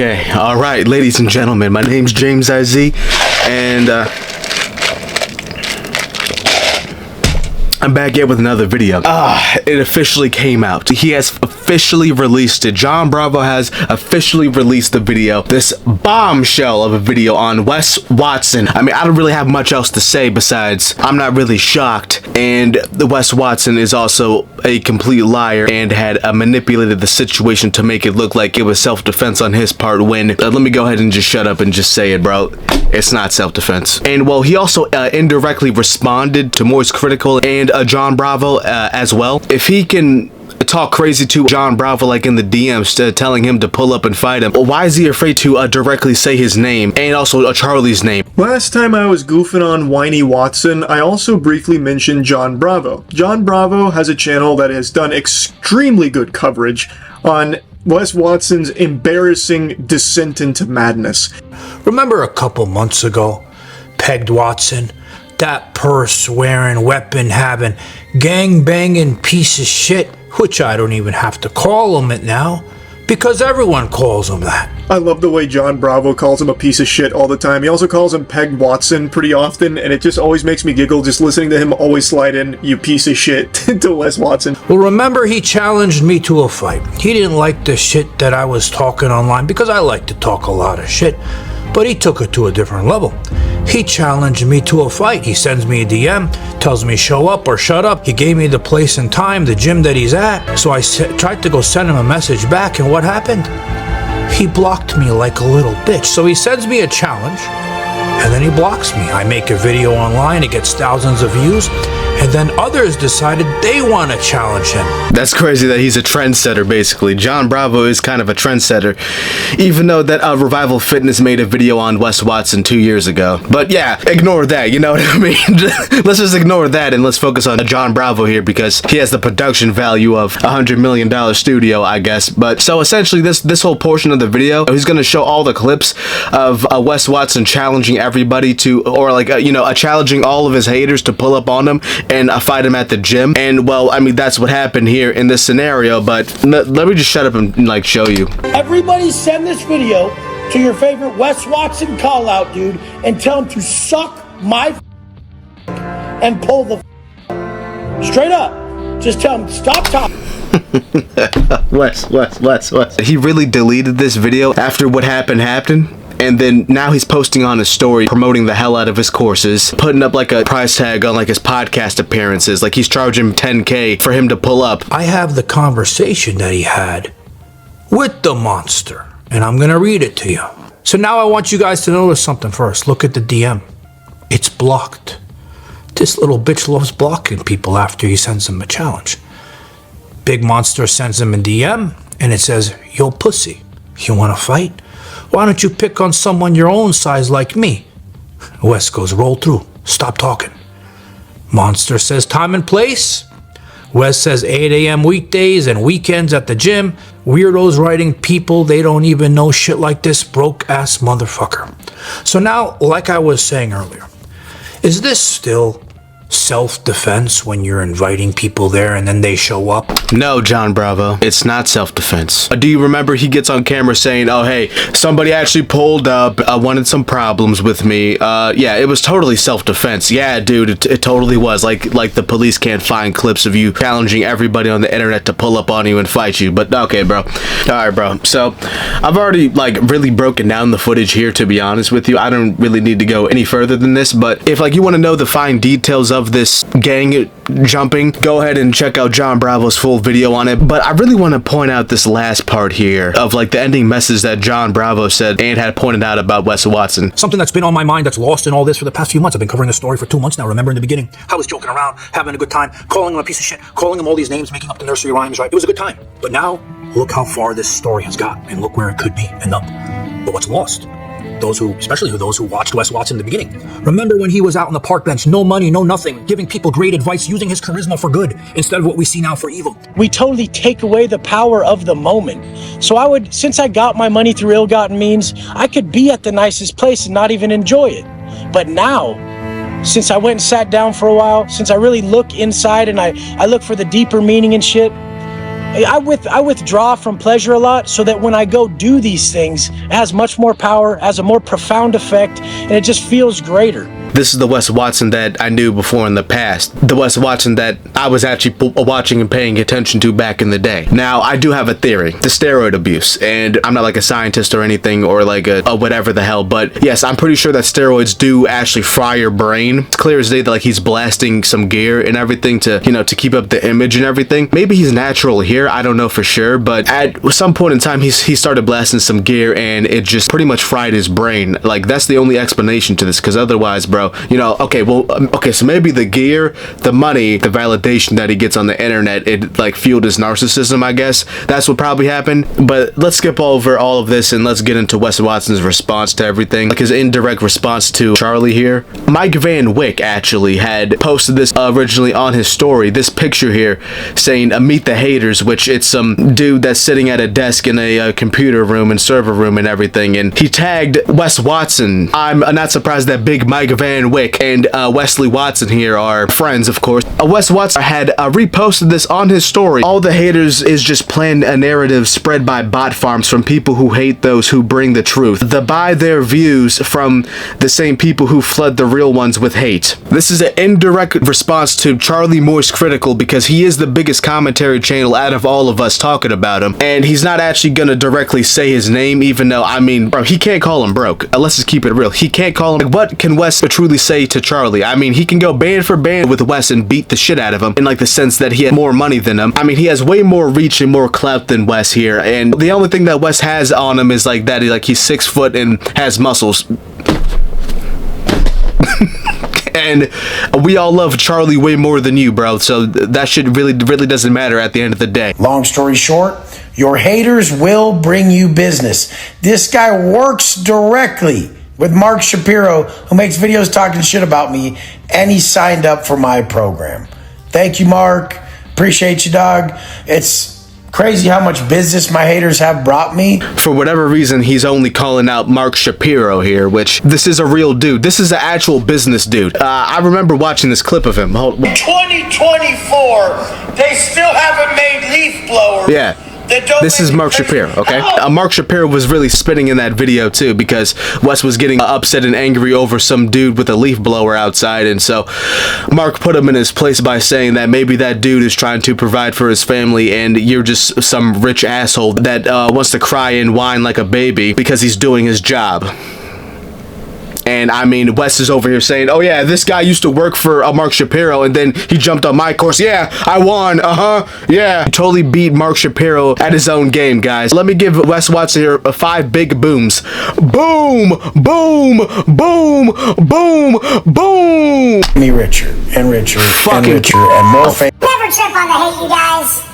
Okay, alright, ladies and gentlemen, my name's James IZ, and I'm back here with another video. It officially came out. He has officially released it. John Bravo has officially released the video. This bombshell of a video on Wes Watson. I mean, I don't really have much else to say besides I'm not really shocked. And the Wes Watson is also a complete liar and had manipulated the situation to make it look like it was self-defense on his part when, let me go ahead and just shut up and just say it, bro. It's not self-defense. And well, he also indirectly responded to Moist Critical and John Bravo as well. If he can talk crazy to John Bravo like in the DMs, telling him to pull up and fight him, why is he afraid to directly say his name and also Charlie's name? Last time I was goofing on Whiny Watson, I also briefly mentioned John Bravo. John Bravo has a channel that has done extremely good coverage on Wes Watson's embarrassing descent into madness. Remember a couple months ago, Pegged Watson, that purse-wearing, weapon-having, gang-banging piece of shit, which I don't even have to call him it now, because everyone calls him that. I love the way John Bravo calls him a piece of shit all the time. He also calls him Pegged Watson pretty often, and it just always makes me giggle just listening to him always slide in, "you piece of shit," to Wes Watson. Well, remember he challenged me to a fight. He didn't like the shit that I was talking online, because I like to talk a lot of shit, but he took it to a different level. He challenged me to a fight. He sends me a DM, tells me show up or shut up. He gave me the place and time, the gym that he's at. So I tried to go send him a message back, and what happened? He blocked me like a little bitch. So he sends me a challenge, and then he blocks me. I make a video online, it gets thousands of views, and then others decided they want to challenge him. That's crazy that he's a trendsetter, basically. John Bravo is kind of a trendsetter, even though that Revival Fitness made a video on Wes Watson 2 years ago. But yeah, ignore that, you know what I mean? Let's just ignore that and let's focus on John Bravo here, because he has the production value of $100 million studio, I guess. But so essentially this whole portion of the video, he's going to show all the clips of Wes Watson challenging everybody to, or like, challenging all of his haters to pull up on him and fight him at the gym. And well, I mean, that's what happened here in this scenario, but let me just shut up and like show you. Everybody send this video to your favorite Wes Watson call out dude and tell him to suck my and pull the straight up. Just tell him stop talking. Wes. He really deleted this video after what happened. And then now he's posting on his story, promoting the hell out of his courses, putting up like a price tag on like his podcast appearances, like he's charging $10K for him to pull up. I have the conversation that he had with the monster, and I'm gonna read it to you. So now I want you guys to notice something first. Look at the DM. It's blocked. This little bitch loves blocking people after he sends them a challenge. Big Monster sends him a DM, and it says, "Yo pussy, you wanna fight? Why don't you pick on someone your own size like me?" Wes goes, "Roll through. Stop talking." Monster says, "Time and place." Wes says 8 a.m. weekdays and weekends at the gym. Weirdos writing people they don't even know shit like this. Broke ass motherfucker. So now, like I was saying earlier, is this still self-defense when you're inviting people there and then they show up? No, John Bravo, it's not self-defense. Do you remember he gets on camera saying, "Oh hey, somebody actually pulled up, wanted some problems with me." Yeah, it was totally self-defense. Yeah, dude, it totally was. Like the police can't find clips of you challenging everybody on the internet to pull up on you and fight you. But okay, bro. Alright, bro. So I've already like really broken down the footage here, to be honest with you. I don't really need to go any further than this, but if like you want to know the fine details of this gang jumping, go ahead and check out John Bravo's full video on it. But I really want to point out this last part here of like the ending message that John Bravo said and had pointed out about Wes Watson. Something that's been on my mind that's lost in all this for the past few months. I've been covering this story for 2 months now. Remember in the beginning, I was joking around, having a good time, calling him a piece of shit, calling him all these names, making up the nursery rhymes, right? It was a good time. But now, look how far this story has got and look where it could be end up. But what's lost? Especially those who watched Wes Watson in the beginning. Remember when he was out on the park bench, no money, no nothing, giving people great advice, using his charisma for good instead of what we see now for evil. We totally take away the power of the moment. So I would, since I got my money through ill-gotten means, I could be at the nicest place and not even enjoy it. But now, since I went and sat down for a while, since I really look inside and I look for the deeper meaning and shit, I withdraw from pleasure a lot so that when I go do these things, it has much more power, has a more profound effect, and it just feels greater. This is the Wes Watson that I knew before in the past. The Wes Watson that I was actually watching and paying attention to back in the day. Now, I do have a theory. The steroid abuse. And I'm not like a scientist or anything or like a whatever the hell. But yes, I'm pretty sure that steroids do actually fry your brain. It's clear as day that like he's blasting some gear and everything to, you know, to keep up the image and everything. Maybe he's natural here. I don't know for sure. But at some point in time, he started blasting some gear and it just pretty much fried his brain. Like, that's the only explanation to this. Because otherwise, bro, you know, okay, so maybe the gear, the money, the validation that he gets on the internet, it like fueled his narcissism, I guess. That's what probably happened. But let's skip over all of this and let's get into Wes Watson's response to everything. Like his indirect response to Charlie here. Mike Van Wyck actually had posted this originally on his story, this picture here saying, meet the haters, which it's some dude that's sitting at a desk in a computer room and server room and everything. And he tagged Wes Watson. I'm not surprised that big Mike Van Wyck and Wesley Watson here are friends, of course. Wes Watson had reposted this on his story. All the haters is just planned a narrative spread by bot farms from people who hate those who bring the truth. They buy their views from the same people who flood the real ones with hate. This is an indirect response to Charlie Moist Critical because he is the biggest commentary channel out of all of us talking about him. And he's not actually gonna directly say his name, even though, I mean, bro, he can't call him broke. Let's just keep it real. He can't call him. Like, what can Wes truly say to Charlie? I mean, he can go band for band with Wes and beat the shit out of him in like the sense that he had more money than him. I mean, he has way more reach and more clout than Wes here, and the only thing that Wes has on him is like that he's 6 foot and has muscles. And we all love Charlie way more than you, bro, so that shit really doesn't matter at the end of the day. Long story short, your haters will bring you business. This guy works directly with Mark Shapiro, who makes videos talking shit about me, and he signed up for my program. Thank you, Mark. Appreciate you, dog. It's crazy how much business my haters have brought me. For whatever reason, he's only calling out Mark Shapiro here, which this is a real dude. This is an actual business dude. I remember watching this clip of him. 2024, they still haven't made leaf blowers. Yeah. This is Mark Shapiro, okay? Mark Shapiro was really spitting in that video too because Wes was getting upset and angry over some dude with a leaf blower outside, and so Mark put him in his place by saying that maybe that dude is trying to provide for his family and you're just some rich asshole that wants to cry and whine like a baby because he's doing his job. And I mean, Wes is over here saying, oh yeah, this guy used to work for Mark Shapiro and then he jumped on my course. Yeah, I won. Yeah. He totally beat Mark Shapiro at his own game, guys. Let me give Wes Watson here 5 big booms. Boom, boom, boom, boom, boom. Me richer and richer and richer and more famous. Never trip on the hate, you guys.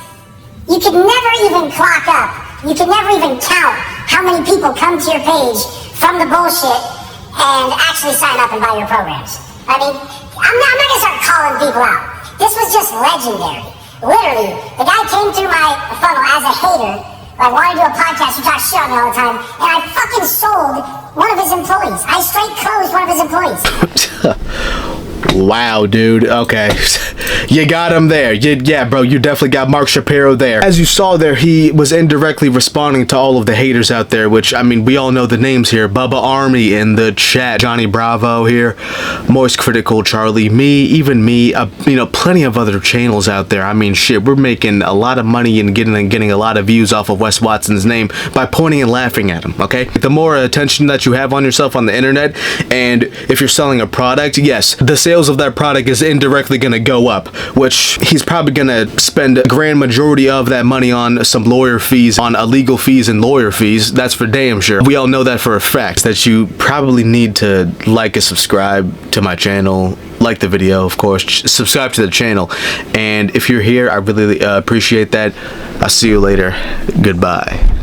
You can never even clock up. You can never even count how many people come to your page from the bullshit and actually sign up and buy your programs. I mean, I'm not gonna start calling people out. This was just legendary. Literally, the guy came through my funnel as a hater. I wanted to do a podcast, you talk shit on me all the time, and I fucking sold one of his employees. I straight closed one of his employees. Wow, dude. Okay. You got him there. Yeah, bro, you definitely got Mark Shapiro there. As you saw there, he was indirectly responding to all of the haters out there, which, I mean, we all know the names here. Bubba Army in the chat. Johnny Bravo here. Moist Critical, Charlie, me, even me. You know, plenty of other channels out there. I mean, shit, we're making a lot of money and getting a lot of views off of Wes Watson's name by pointing and laughing at him, okay? The more attention that you have on yourself on the internet, and if you're selling a product, yes, the sales of that product is indirectly going to go up, which he's probably going to spend a grand majority of that money on some lawyer fees, on legal fees and lawyer fees. That's for damn sure. We all know that for a fact, that you probably need to like and subscribe to my channel, like the video, of course, subscribe to the channel, and if you're here, I really appreciate that. I'll see you later. Goodbye.